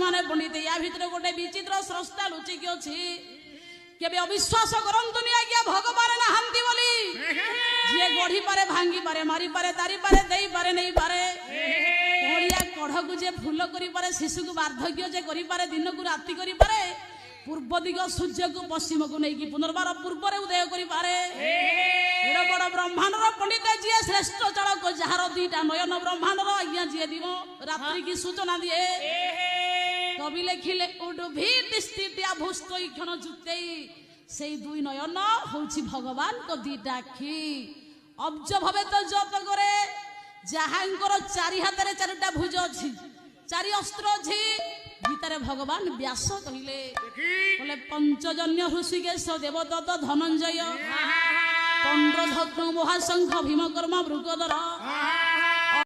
माने पंडित या भितर गोटे विचित्र स्रष्टा लुचिकी अछि केबे अविश्वास करंतुनी आज्ञा भगवान नहांती बोली जे गढ़ी पारे भांगी पारे मारी पारे तारी पारे देई पारे नहीं पारे ओडिया कढ़ को जे फूल करी पारे शिशु को वार्धक्य जे करी पारे दिन को राति करी पारे पूर्व दिग सूर्य को पश्चिम को नहीं कि पुनर्बार पूर्व उदय करी पारे एड़ा बड़ ब्रह्मांड पंडित जी श्रेष्ठ चालक जार दीटा नयन ब्रह्मांड आज्ञा जी दिव रात्रि की सूचना दिए कवि लेखिले उडुभिटिया भूस्तई क्षण जुतेई से दुई नयन होछि भगवान को दीटा आखि अब्ज भावे तो जप करे जहांकर चारि हाथ रे चारिटा भुज अछि चारि अस्त्र अछि गीतारे भगवान व्यास कहिले बोले पंचजन्य ऋषिकेश देवदत्त धनंजय पंद्रधत्न महाशंख भीमकर्मा मृगधर